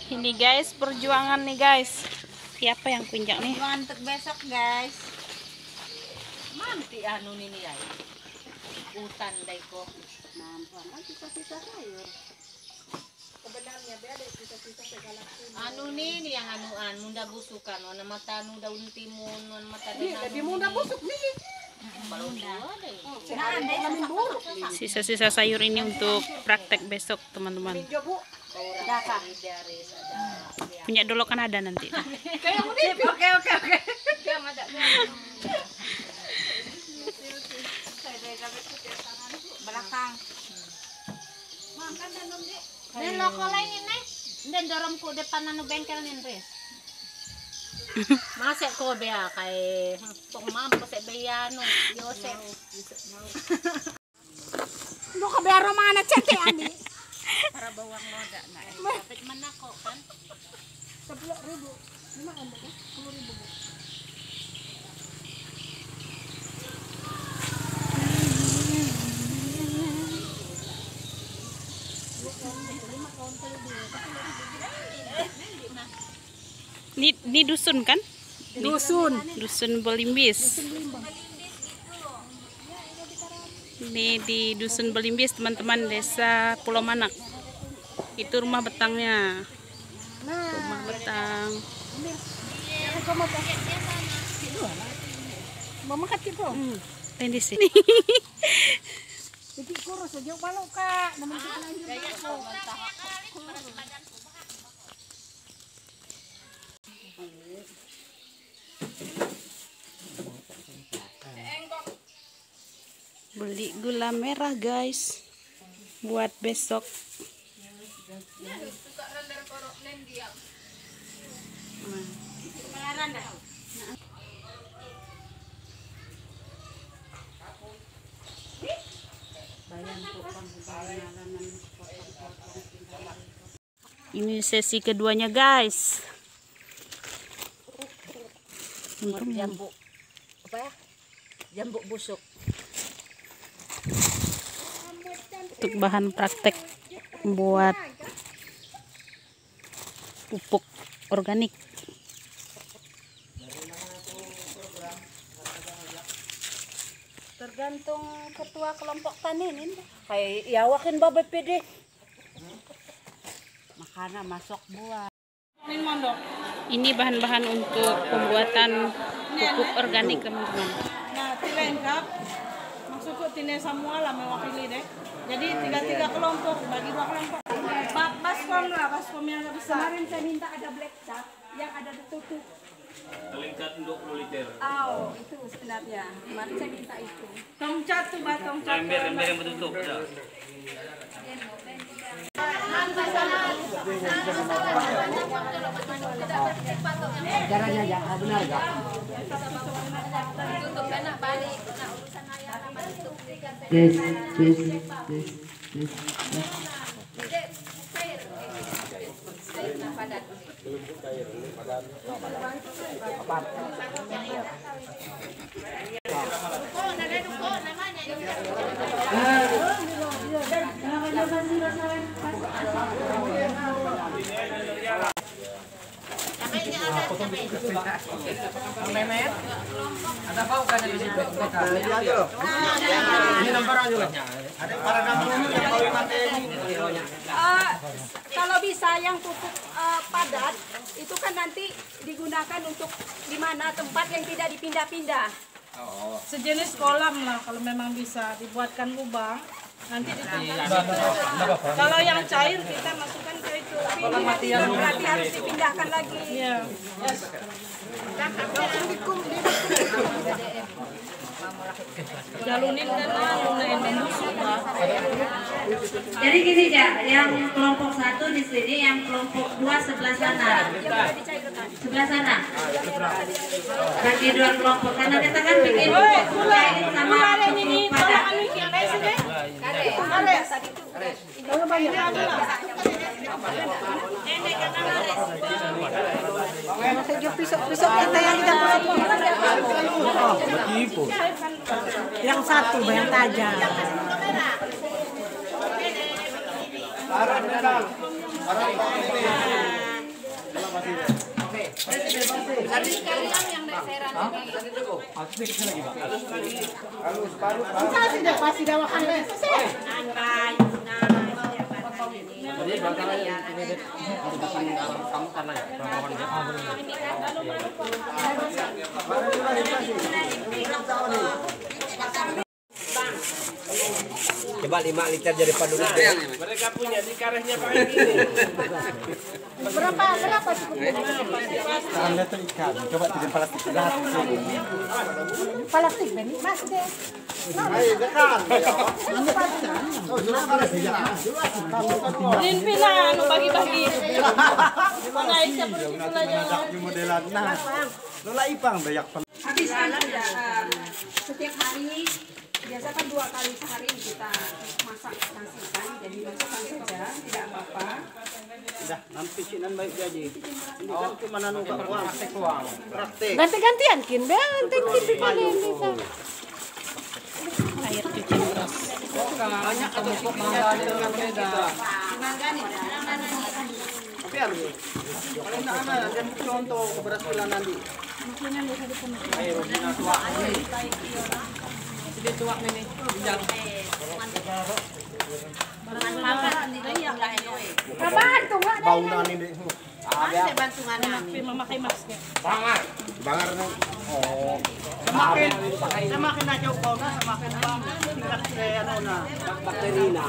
Ini guys, perjuangan nih guys. Siapa yang kunjak nih? Perjuangan untuk besok guys. Manti anu nini ay. Hutan dai ko. Nampak kan sisa-sisa sayur. Sebenarnya beda sisa-sisa segala anu nih yang anuan munda busukan warna mata nu daun timun warna mata daun lebih munda busuk nih. Sisa-sisa sayur ini untuk praktek besok teman-teman. Punya dolokan ada nanti. Oke. Belakang. Makan dan dong dek. Dan loko lain ini. Dan dorongku depan anu bengkel nih res. Masek ko bea kay tong mampo sa beyano Yosef. Lo ka bea romana cete ani. Para bawang moda na. Dapat man ako kan. 10.000. Lima ano ko? 10.000. Ini dusun kan? Dusun Belimbis. Ini di Dusun Belimbis teman-teman, desa Pulau Manak. Itu rumah betangnya. Rumah betang. Lain di sini. Beli gula merah guys buat besok. Ini sesi keduanya guys. Jambu apa ya? Jambu busuk. Untuk bahan praktek membuat pupuk organik. Tergantung ketua kelompok tani ini. Kayak yawakin babe pede. Makanya masuk buah. Ini bahan-bahan untuk pembuatan pupuk organik teman-teman. Nah, lengkap. Maksudku tine semua lah mewakili deh. Jadi 3 kelompok bagi 2 kelompok. Baskom yang lebih besar. Kemarin saya minta ada black cat yang ada tutup. Lengkap 20 liter. Oh, itu sebenarnya. Kemarin saya minta itu. Tongcat tuh batong cat. Ember yang bertutup. Ya. Caranya ya, benar enggak? Yes. Ada apa bukan di sini? Ini nomor aja lah. Ada para namun yang kawin mati ini. Kalau bisa yang pupuk padat itu kan nanti digunakan untuk di mana tempat yang tidak dipindah-pindah. Sejenis kolam lah kalau memang bisa dibuatkan lubang. Nanti ditumpang. Kalau yang cair kita masukkan ke itu. Berarti harus dipindahkan lagi. Iya. Jalunin kan Jadi gini ya, yang kelompok 1 di sini, yang kelompok 2 sebelah sana. Sebelah sana. Bagi 2 kelompok karena kita kan bikin cair sama pupuk padat. Yang satu yang tajam. Coba 5 liter jadi paduduk. Mereka punya di karehnya pakai gini. Berapa cukup? Anda tuh ikan, coba tidak plastik. Plastik Ben, Mas deh. Din pila anu bagi-bagi. Mana Aisyah pergi pula jalan. Modelan. Nah, Lola ipang banyak. Habis kan setiap hari biasa kan 2 kali sehari kita masak nasi kan, jadi masukkan saja tidak apa-apa. Dah, nanti sinan baik jadi. Ini kan cuma nanu uang, praktek uang. Praktek. Ganti-gantian kin, ganti bisa. Air cuci beras. Banyak atau kok mangga dengan beda. Tapi harus. Kalau nak mana dan contoh keberhasilan nanti. Air dina tua. Jadi tua ini. Bijak. Bantu nggak ada. Bangunan ini. Ada bantungan kami. Memakai masker. Bangar nih. Oh. Semakin aja kau na, semakin tingkat na bakteri na.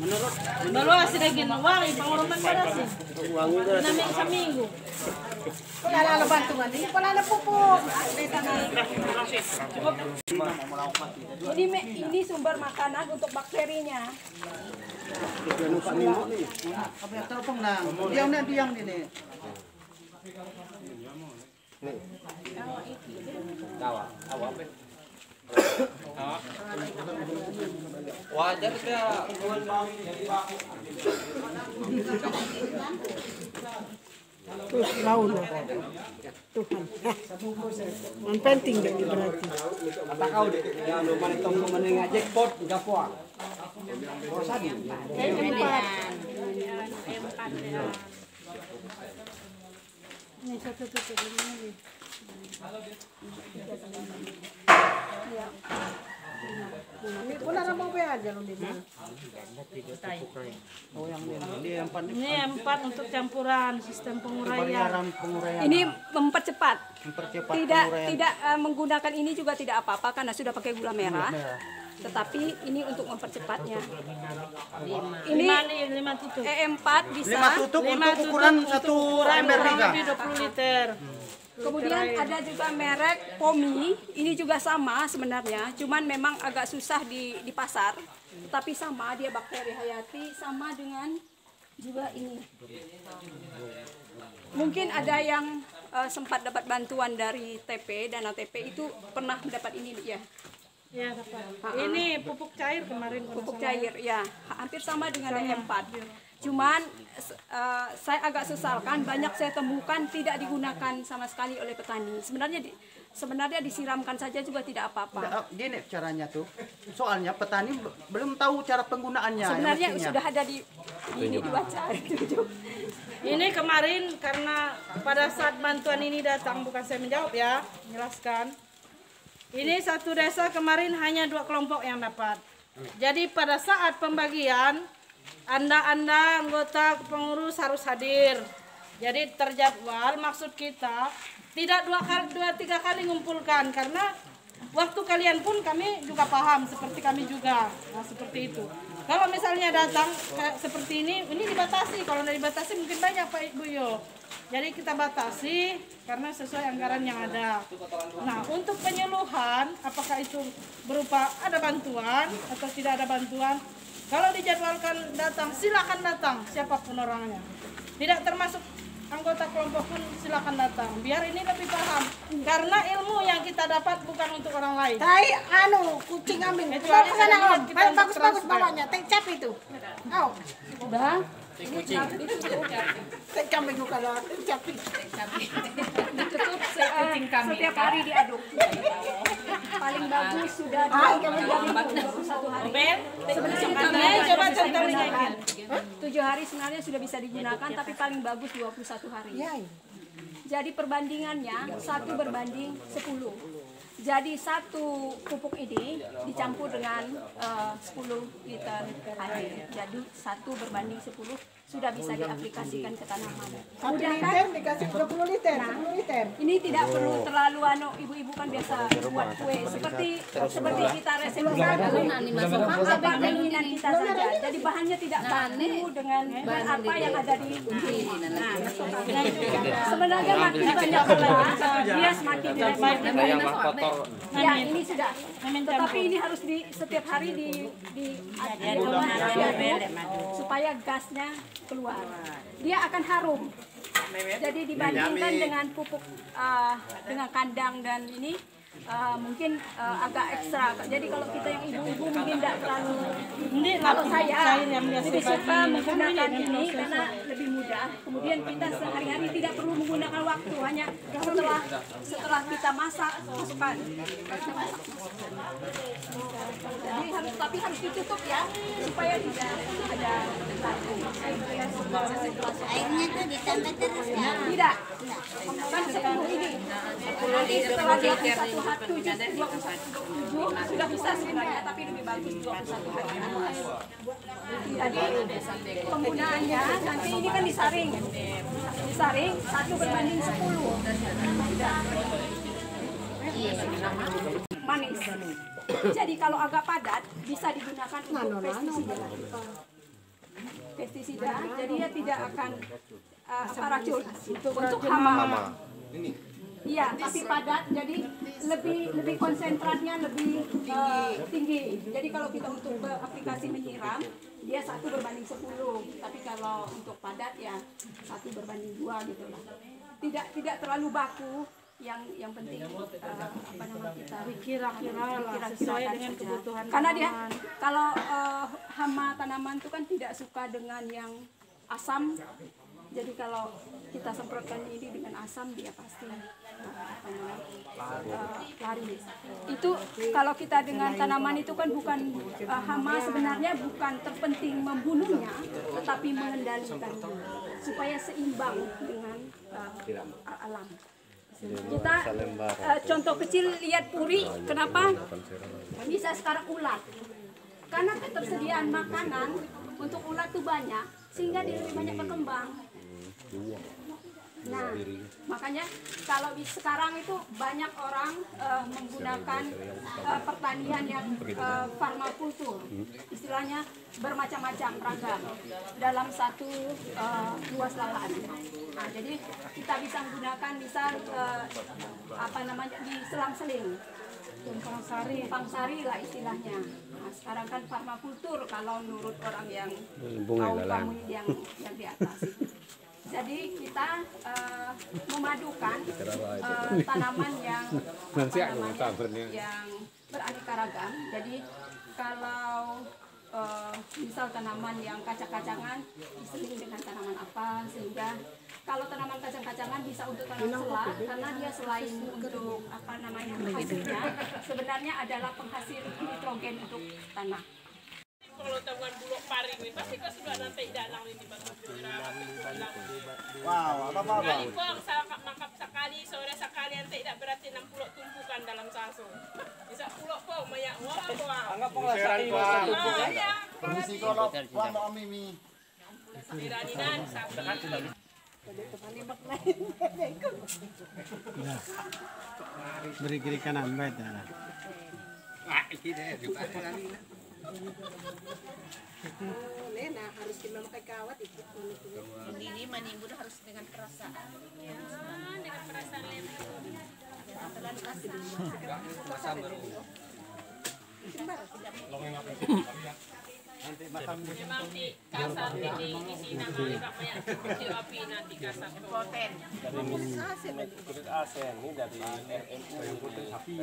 Menurut Dalo sila ginawa, panguruman para sih. Namin sa minggu. Wala na bantungan ini, wala na pupuk. Ini sumber makanan untuk bakterinya. apa yang teropong na? Diam ini. Tawa apa? Wajar kaya Laun Tuhan. Ang penting din berarti. apa kau deh? Yang lu manitong menengah jackpot gapua. Ini satu tutup ini. Wala na mo ba dyan dito? Oh yang ini yang pandai. Ini 4 untuk campuran sistem penguraian. Ini mempercepat. Mempercepat Tidak menggunakan ini juga tidak apa-apa karena sudah pakai gula merah. Tetapi ini untuk mempercepatnya. Ini 5 tutup. E4 bisa. 5 tutup untuk ukuran 1 ember juga. 20 liter. Kemudian ada juga merek Pomi, ini juga sama sebenarnya, cuman memang agak susah di pasar, tapi sama, dia bakteri hayati, sama dengan juga ini. Mungkin ada yang sempat dapat bantuan dari TP, dana TP itu pernah mendapat ini ya. Ya, dapat. Ini pupuk cair kemarin. Pupuk cair, ya, hampir sama dengan E4. Cuman saya agak sesalkan banyak saya temukan tidak digunakan sama sekali oleh petani. Sebenarnya disiramkan saja juga tidak apa-apa. Gini caranya tuh. Soalnya petani belum tahu cara penggunaannya. Sebenarnya sudah ada di dibaca. Ini kemarin karena pada saat bantuan ini datang, bukan saya menjawab ya, menjelaskan. Ini satu desa kemarin hanya 2 kelompok yang dapat. Jadi pada saat pembagian Anda anggota pengurus harus hadir. Jadi terjadwal, maksud kita tidak 2-3 kali ngumpulkan karena waktu kalian pun kami juga paham seperti kami juga. Nah, seperti itu. Kalau misalnya datang seperti ini dibatasi. Kalau tidak dibatasi mungkin banyak Pak Ibu Yo. Jadi kita batasi karena sesuai anggaran yang ada. Nah, untuk penyuluhan apakah itu berupa ada bantuan atau tidak ada bantuan? Kalau dijadwalkan datang, silakan datang siapapun orangnya. Tidak termasuk anggota kelompok pun silakan datang. Biar ini lebih paham. Karena ilmu yang kita dapat bukan untuk orang lain. Tai kucing ambing. Kecuali Bagus bawahnya. Tek cap itu. Oh. Udah. Kucing. Tek kambing kalau cap. Ditutup setiap hari diaduk. Paling bagus sudah 2 jam 1 hari. Sebelum coba contohnya. 7 hari sebenarnya sudah bisa digunakan, tapi paling bagus 21 hari. Jadi perbandingannya 1 berbanding 10. Jadi 1 pupuk ini dicampur dengan 10 liter air. Jadi 1 berbanding 10 sudah bisa diaplikasikan ke tanaman. 1 liter dikasih 20 liter, 10 liter. Ini tidak perlu terlalu ibu-ibu kan biasa buat kue seperti kita resep apa keinginan kita saja. Jadi bahannya tidak baku dengan apa yang ada di sebenarnya makin banyak dia semakin ya ini sudah. Tetapi ini harus setiap hari diaduk supaya gasnya keluar. Dia akan harum. Jadi dibandingkan dengan pupuk dengan kandang dan ini mungkin agak ekstra. Jadi kalau kita yang ibu-ibu mungkin tidak terlalu. Kalau saya lebih suka menggunakan ini karena lebih mudah. Kemudian kita sehari-hari tidak perlu menggunakan waktu, hanya setelah kita masak masukkan. Jadi harus ditutup ya supaya tidak ada Airnya tuh ditambah terus ya? Tidak. Kan 10 ini. Nanti setelah 21 hari 27 sudah bisa sebenarnya, tapi lebih bagus 21 hari. Jadi penggunaannya nanti ini kan disaring. Disaring 1 berbanding 10. Manis. Jadi kalau agak padat bisa digunakan untuk pestisida. Jadi dia tidak akan racun untuk hama. Iya, tapi padat, jadi lebih konsentratnya lebih tinggi. Jadi kalau kita untuk aplikasi menyiram, dia 1 berbanding 10. Tapi kalau untuk padat ya 1 berbanding 2 gitu lah. Tidak terlalu baku. Yang penting apa namanya kita kira-kira sesuai dengan kebutuhan. Karena dia kalau hama tanaman itu kan tidak suka dengan yang asam. Jadi kalau kita semprotkan ini dengan asam dia pasti lari. Itu kalau kita dengan tanaman itu kan bukan hama sebenarnya bukan terpenting membunuhnya, tetapi mengendalikannya supaya seimbang dengan alam. Kita contoh kecil lihat puri, kenapa bisa sekarang ulat? Karena ketersediaan makanan untuk ulat itu banyak, sehingga dia lebih banyak berkembang. Nah, makanya kalau sekarang itu banyak orang menggunakan pertanian yang permakultur, istilahnya bermacam-macam ragam dalam satu luas lahan. Nah, jadi kita bisa menggunakan misal apa namanya di selang-seling, tumpang sari lah istilahnya. Nah, sekarang kan permakultur kalau menurut orang yang kaum yang di atas. Jadi kita memadukan tanaman yang beraneka ragam. Jadi kalau misal tanaman yang kacang-kacangan diseling dengan tanaman apa, sehingga kalau tanaman kacang-kacangan bisa untuk tanam selah karena dia selain untuk apa namanya hasilnya sebenarnya adalah penghasil nitrogen untuk tanah. Kalau tabungan bulog paring ini pasti kau sudah nanti danang ini bagus. Wow, apa? Kau mangkap sekali, sore sekali nanti tidak berarti 60 tumpukan dalam saso. Bisa pulok kau banyak wah kau. Anggap pengelolaan Ya. permisi kalau Wang mau mimi. Iraninan sapi. Beri kiri kanan baik ya. Lena harus memakai kawat itu. Ini manimbun harus dengan perasaan. Ya, dengan perasaan Lena. Terlalu kasar. Nanti makan Nanti kasar ini di sini nanti banyak kecil api nanti kasar. Protein. Kulit asen ini dari RMU yang putih sapi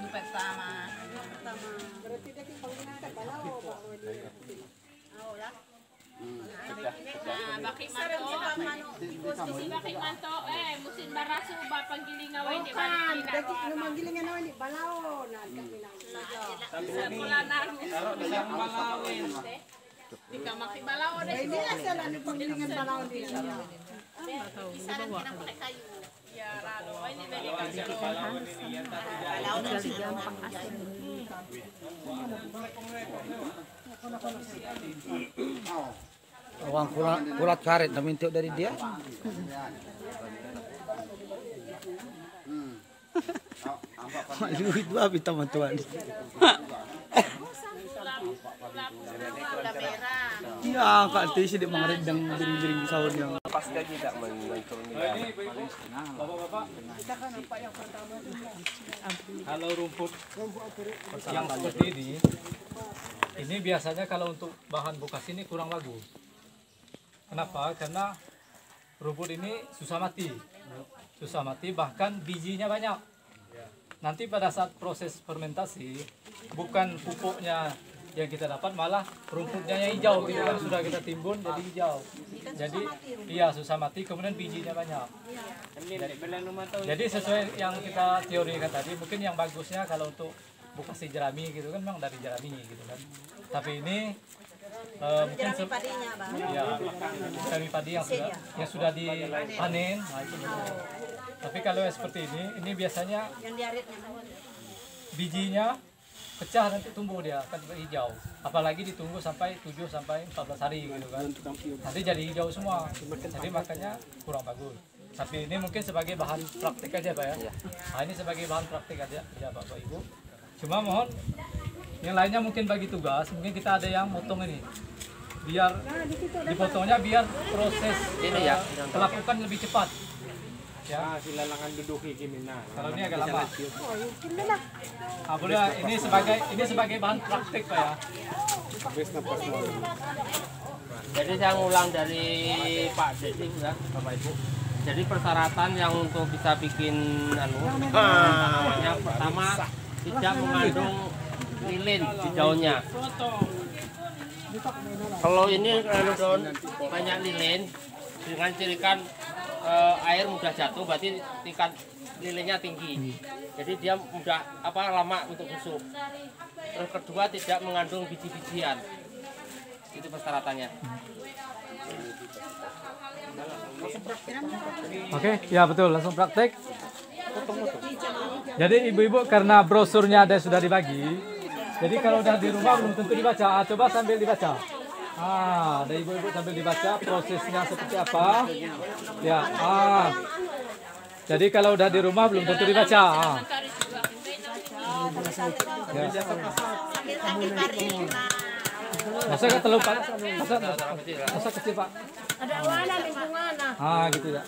Pertama. Berarti dia penggunakan balau lah. Baki manto, musim barasu ba panggiling away di Bukan, daging lumang gilingan naman ni balau na kami lang. Taruh di yang balawin. Jika mati balawo deh. Ini asal ada penggilingan balawan di sini. Ya, rado. Ini beda kasih. Orang kulat karet na minta dari dia. Duit babi teman-teman. Ya, Kak Tisi di mengeredang dering-dering sahur yang Pasca tidak menonton. Bapak-bapak, kalau rumput yang seperti ini biasanya kalau untuk bahan bekas ini kurang bagus. Kenapa? Karena rumput ini susah mati, bahkan bijinya banyak. Nanti pada saat proses fermentasi, bukan pupuknya yang kita dapat, malah rumputnya yang hijau, itu kan sudah kita timbun jadi hijau. Jadi iya susah mati, kemudian bijinya banyak. Jadi sesuai yang kita teorikan tadi, mungkin yang bagusnya kalau untuk bekas jerami gitu kan memang dari jerami gitu kan. Tapi ini mungkin ya kami padi yang sudah dipanen. Nah, itu tapi kalau yang seperti ini biasanya bijinya pecah nanti tumbuh dia akan hijau. Apalagi ditunggu sampai 7 sampai 14 hari gitu kan. Nanti jadi hijau semua. Jadi makanya kurang bagus. Tapi ini mungkin sebagai bahan praktik aja Pak ya. Nah, ini sebagai bahan praktik aja ya Bapak Ibu. Cuma mohon yang lainnya mungkin bagi tugas, mungkin kita ada yang motong ini. Biar dipotongnya biar proses ini ya dilakukan lebih cepat. Ya, silalangan duduk gini nah. Kalau ini agak lama. Ah, boleh ini sebagai bahan praktik Pak ya. Jadi saya ngulang dari Pak Desi ya, Bapak Ibu. Jadi persyaratan yang untuk bisa bikin yang pertama tidak mengandung lilin di daunnya. Kalau ini daun banyak lilin dengan cirikan air mudah jatuh, berarti tingkat lilinnya tinggi. Jadi dia mudah lama untuk busuk. Terus kedua tidak mengandung biji-bijian. Itu persyaratannya. Oke, ya betul, langsung praktek. Jadi ibu-ibu karena brosurnya ada sudah dibagi, jadi kalau udah di rumah belum tentu dibaca. Coba sambil dibaca. Ada ibu-ibu sambil dibaca prosesnya seperti apa. Ya, jadi kalau udah di rumah belum tentu dibaca. Ya. Masa nggak terlalu panas? Masa kecil Pak? Ada warna lingkungan. Gitu ya.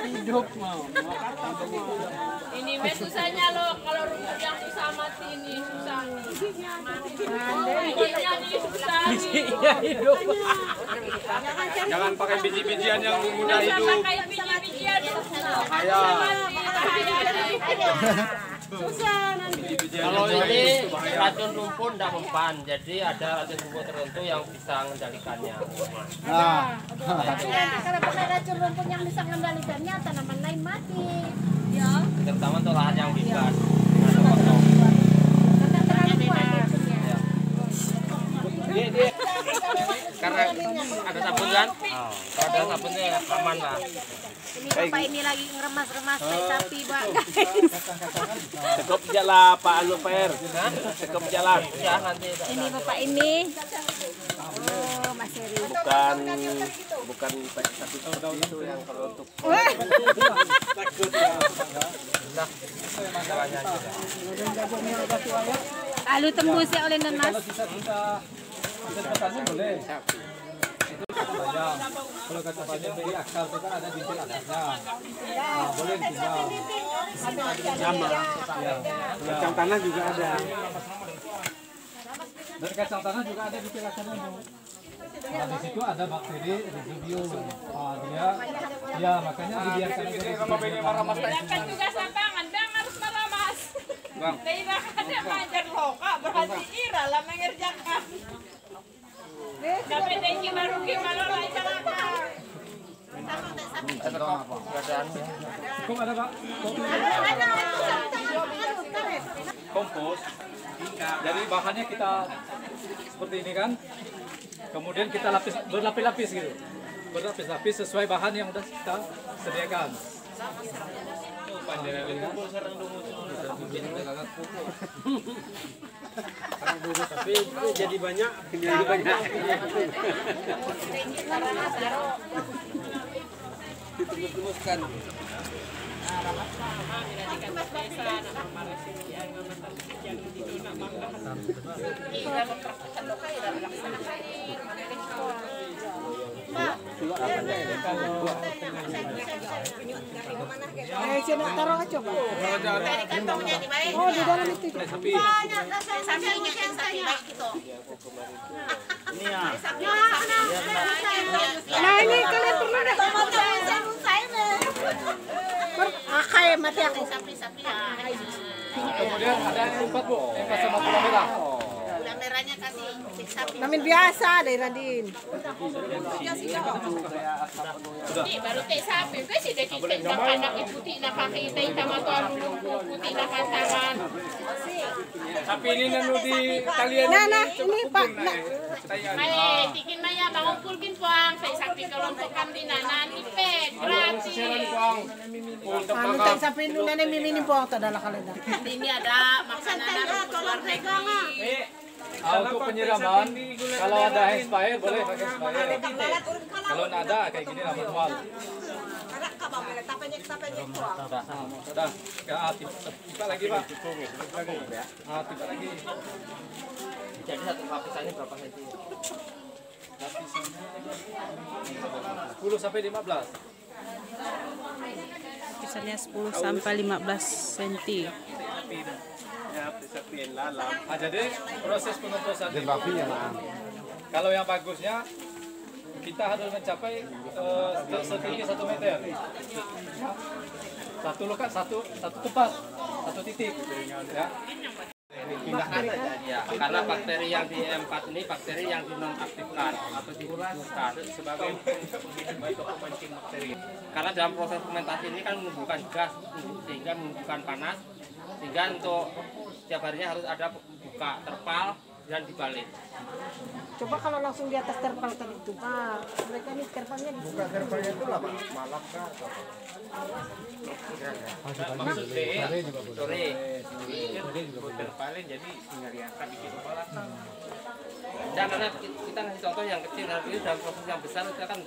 Hidup mau. Ini susahnya loh kalau rumput yang susah mati ini susah. Bijinya nih susah. Bijinya hidup. Jangan pakai biji-bijian yang mudah hidup. Pakai biji-bijian Bahaya. Susah nanti. Kalau ini racun rumput tidak mempan, jadi ada racun rumput tertentu yang bisa mengendalikannya. Kalau pakai racun rumput yang bisa mengendalikannya, tanaman lain mati. Ya. Terutama untuk lahan yang bebas. Karena ada sabun kan? Kalau ada sabunnya aman lah. Ini Bapak ini lagi ngeremas-remas sapi, Pak. Cukup jalan Pak Aluper. Cukup jalan. Ya nanti. Ini Bapak ini. Oh, Mas Heri. Bukan tapi itu yang kalau untuk. Nah, masalahnya aja. Lalu tembus ya oleh Nenas. Interpretasi boleh. Itu kata panjang. Kalau kata panjang dari akal itu kan ada bintil akarnya. Boleh tinggal. Sama. Kacang tanah juga ada. Dari kacang tanah juga ada bintil akarnya. Nah, di situ ada bakteri residium. Dia makanya dibiarkan aja residium. Sedangkan juga sampangan, Bang harus meramas. Tidak ada manjar loka, berarti Ira lah mengerjakan. Sampai tinggi baru gimana lah celaka. Kok ada Pak? Kompos. Jadi bahannya kita seperti ini kan. Kemudian kita lapis berlapis-lapis gitu. Berlapis-lapis sesuai bahan yang udah kita sediakan. Tapi jadi banyak. Ditumus-tumuskan. Sini taruh aja coba. Oh, di dalam itu. Nah, ini kalian pernah enggak kayak mati aku. Kemudian ada yang empat Bu, empat sama gula merah. Gula merahnya kasih cek sapi. Namin biasa dari Radin. Di baru teh sapi, kasi dek kita anak putih na pakita sama tuan putih na kantangan. Tapi ini nanu di kalian Nah, ini Pak. Ay, tikin maya bangun pulkin puang, saya sapi kelompokan di nanan ipet gratis. Anu teh sapi nu nene mimini po ta dala kalenda. Ini ada makanan keluar negeri. Untuk penyiraman, kalau ada expired boleh pakai expired. Kalau nggak ada kayak gini lah manual. Sudah, tiba lagi Pak. Tiba lagi. Jadi satu lapisannya berapa senti? Lapisannya 10 sampai 15. Misalnya 10 sampai 15 cm. Jadi proses pengembosan kalau yang bagusnya kita harus mencapai setinggi 1 meter. Satu luka, satu tempat, satu titik. Ya. Ya, karena bakteri yang di M4 ini bakteri yang dinonaktifkan atau dihilangkan sebagai bentuk pemancing bakteri. Karena dalam proses fermentasi ini kan menumbuhkan gas sehingga menumbuhkan panas, sehingga untuk setiap harinya harus ada buka terpal dan dibalik. Coba kalau langsung di atas terpal tadi itu. Mereka ini terpalnya Buka terpalnya itu lah Pak, malam kah atau Sore. terpalin jadi tinggal diangkat bikin kepala. Dan karena kita ngasih contoh yang kecil, nanti dalam proses yang besar kita kan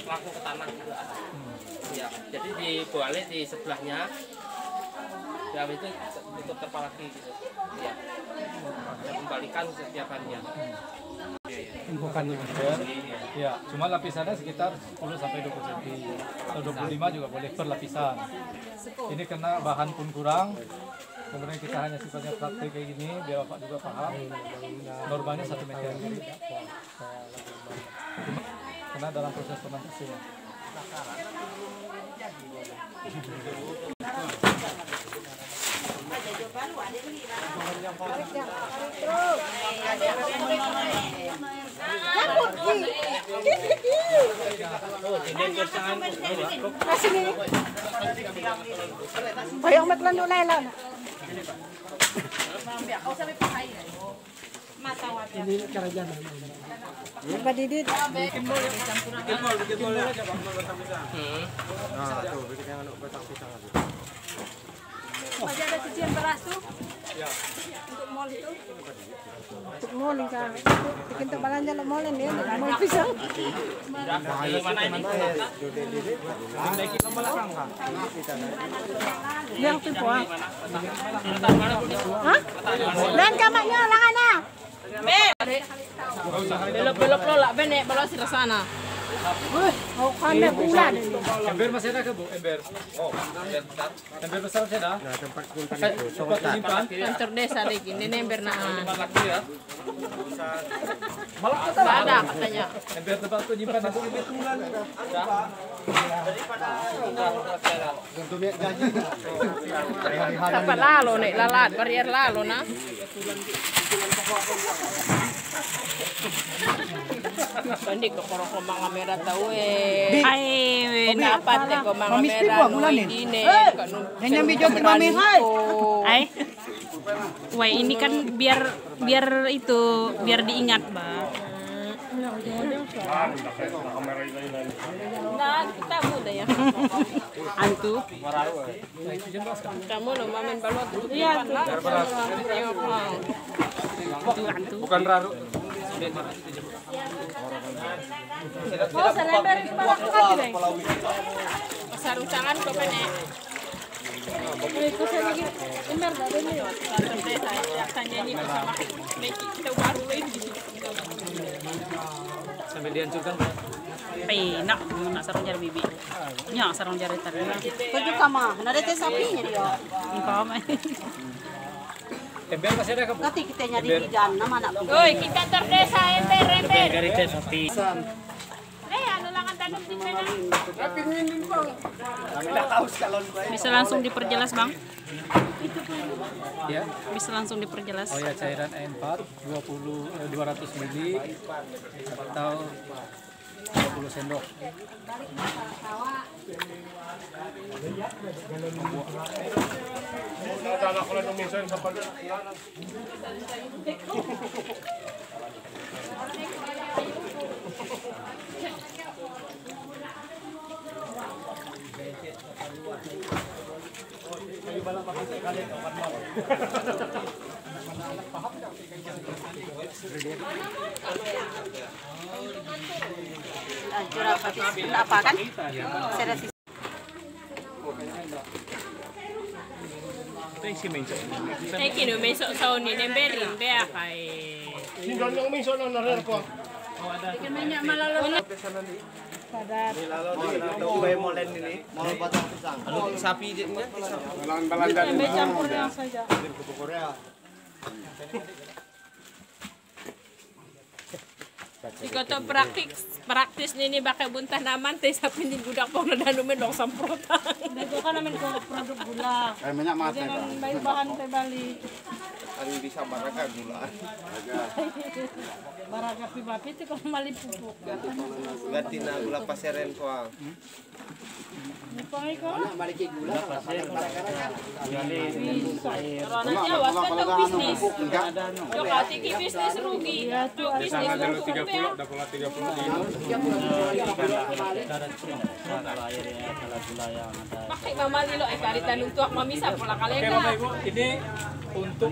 langsung ke tanah juga. Ya, jadi dibalik di sebelahnya. Ya itu tutup terpal lagi gitu. Ya. Dan kembalikan setiap harinya. Bukan meter. Ya, cuma lapisannya sekitar 10 sampai 20 cm. Atau 25 juga boleh per lapisan. Ini karena bahan pun kurang. Kemudian kita hanya sifatnya praktik kayak gini biar Bapak juga paham. Normalnya 1 meter. Cuma karena dalam proses fermentasinya. Bayang matlan do lela. Ini kerajaan. Apa didit? Bikin bol aja Pak, Nah, tuh bikin yang batang pisang aja. Masih ada cucian beras tuh? Ya. Untuk mall itu? Untuk mall kan. Bikin tebalan jalan mall ini, mall pisang. Yang tu puang. Hah? Dan kamarnya langana. Belok-belok lo lah benek balas di sana. Oh, kanda bulan. Ember masih ada ke Bu? Ember. Oh, ember besar masih ada? Nah, tempat kumpan itu. Tempat simpan. Kantor desa lagi, ini ember naan. Simpan lagi ya. Malah ada katanya. Ember tempat itu nyimpan itu. Dapat lalo nih, lalat, barrier lalo nah. Hindi ko ko mga mera tahu ay dapat ko mga mera no ini Yang video di mami. Ay. Wah, ini kan biar itu biar diingat, Bang. Nah, kita muda ya. Antu. Kamu lo main balot. Iya, Antu. Bukan raru. Oh, serember kepala kaki, Bang. Sarung tangan kok penek. Itu saya lagi ember dah ini. Saya tanya ini bersama Meki kita baru ini. Sambil dihancurkan. Penak, nak sarung jari bibi. Nya sarung jari tadi. Tujuh kama, narete sapinya dia. Engkau mah. Ember masih ada kamu? Nanti kita nyari di dalam mana pun. Oi, kita terdesa ember. Garite sapi. Anu langan tanam di mana? Bisa langsung diperjelas, Bang? Ya. Bisa langsung diperjelas. Oh ya, cairan E4 200 ml atau 20 sendok. Apa kan? Kino mesok saon ni nemberin be kay. Sindon yang minso na narer po. Minyak malalo. Sapi dia ni. Tempe campur yang saja. Jika to praktis nini bakal buntah naman teh sapi ni budak po na danumen dong samprotan. Itu kan namin ko produk gula. Minyak mati. Jangan main bahan teh Bali. Ari bisa baraka gula. Baraga pibapi itu kalau mali pupuk. Ganti na gula paseren ko. Nipangai ko. Karena Jawa kan tahu bisnis. Yo kati ki bisnis rugi. Bisnis rugi. 30 Pakai mama lilo kali tanung tuak mamisa pola Oke kalenga. Bapak Ibu, ini untuk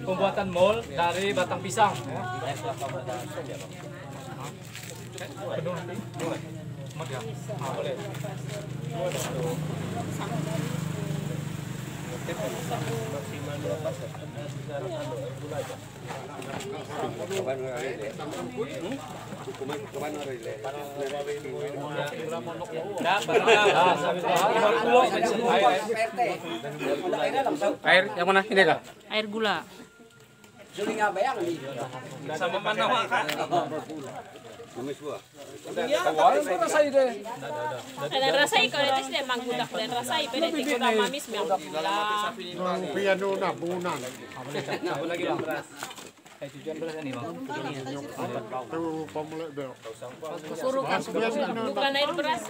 pembuatan mol dari batang pisang. Ya. Penuh nanti. Muat ya? Boleh. Air yang mana? Ini kah? Air gula. Sama mana Kak? Dan rasai kalau itu sudah manggudak dan rasai pada tiga mamis memang gula. Piano na bunan. Lagi Bang. Kayak cucian beras nih Bang. Tuh pemulai bel. Bukan air beras.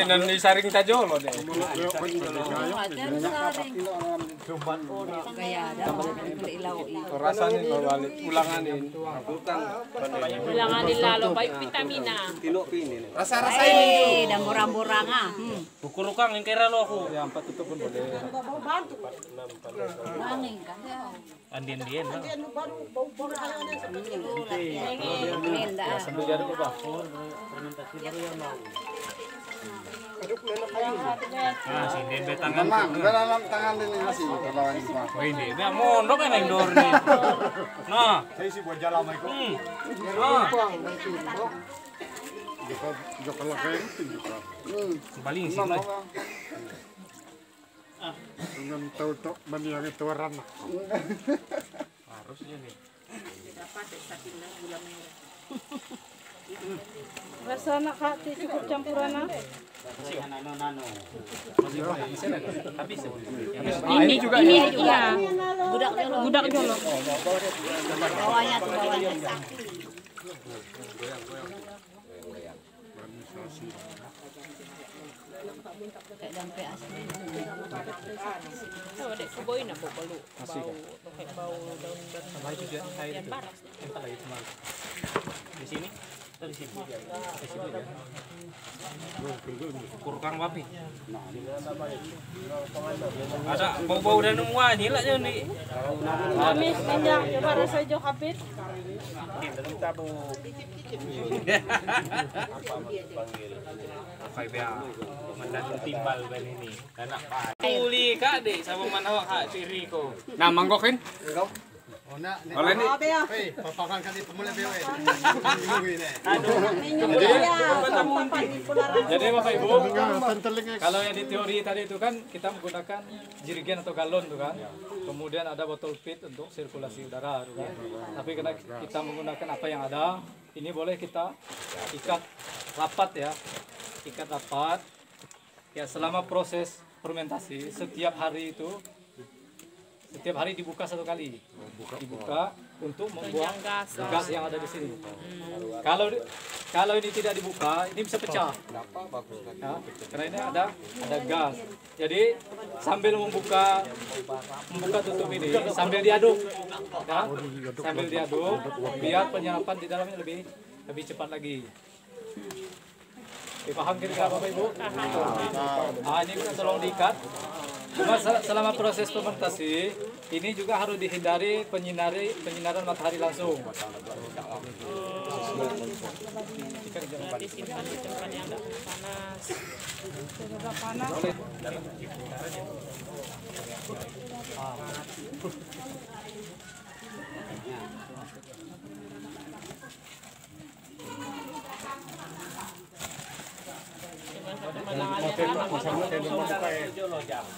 Dan disaring saja loh deh. Rasanya lo balik ulanganin. Ulanganin lalo baik vitamina. Rasa-rasa ini. Dan borang-borang ah. Ukur-ukang yang kira lo aku. Ya 4 tutup pun boleh. Andien-dien lah. Sambil jadi ubah. Fermentasi baru yang mau. Nah, sini be tangan. Dalam tangan ini masih kalau ini mah. Oh ini, be mondok yang indoor nih. Nah, Saya sih buat jalan Michael. nah, Joko kayak itu juga. paling sih lah. Dengan tahu maniang itu warna. Harusnya nih. Rasa nak Kak Ti cukup campuran ah? Ini juga Gudak jolo. Bawahnya tuh bawahnya sakit. Oh, dek kuboy na po balo. Bau, kayak bau daun sama itu juga air dan itu. paras. Entar lagi cuma di sini atau di sini? Di situ ya. Ukur kang wapi. Ada bau-bau dan semua hilangnya nih. Amis minyak coba rasa hijau kapit. Dalam tabung. Pakai bea. Mendan timbal ban ini. Anak pak. Tuli kak dek sama mana kak tiri ko. Nah mangkokin. Oleh ni. Hei, papakan kali pemula bewe. Jadi Bapak Ibu, kalau yang di teori tadi itu kan kita menggunakan jerigen atau galon tuh kan. Kemudian ada botol pit untuk sirkulasi udara tuh kan. Tapi karena kita menggunakan apa yang ada, ini boleh kita ikat rapat ya. Ikat rapat. Ya selama proses fermentasi setiap hari itu setiap hari dibuka satu kali, dibuka untuk membuang gas yang ada di sini. Kalau ini tidak dibuka, ini bisa pecah. Ya, karena ini ada gas. Jadi sambil membuka tutup ini, sambil diaduk, ya, sambil diaduk, biar penyerapan di dalamnya lebih cepat lagi. Paham kira-kira Bapak Ibu? Ini kita tolong diikat. Cuma selama proses fermentasi ini juga harus dihindari penyinaran matahari langsung. Berarti simpan di tempat yang enggak panas. Tidak panas.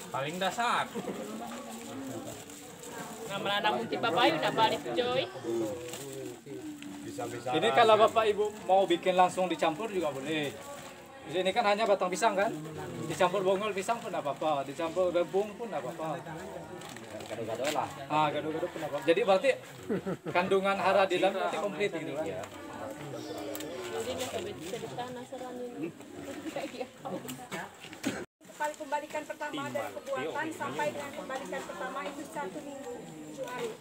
Paling dasar. Nah, melanang munti papayu udah balik coy. Ini kalau Bapak Ibu mau bikin langsung dicampur juga boleh. Jadi ini kan hanya batang pisang kan? Dicampur bonggol pisang pun tidak apa-apa, dicampur rebung pun tidak apa-apa. Gado-gado lah. Gado-gado pun apa. Jadi berarti kandungan hara di dalam nanti komplit gitu kan? Jadi nggak bisa ditanah serangin. Pembalikan pertama dari pembuatan sampai dengan pembalikan pertama itu 1 minggu 7 hari.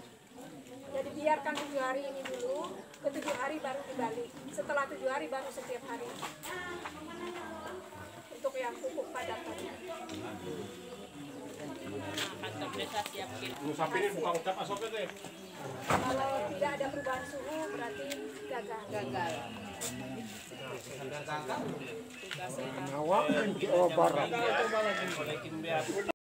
Jadi biarkan 7 hari ini dulu, ke 7 hari baru dibalik. Setelah 7 hari baru setiap hari. Untuk yang pupuk padat tadi. Kantor desa siapin. Kalau tidak ada perubahan suhu berarti gagal. Nawak di Jawa Barat.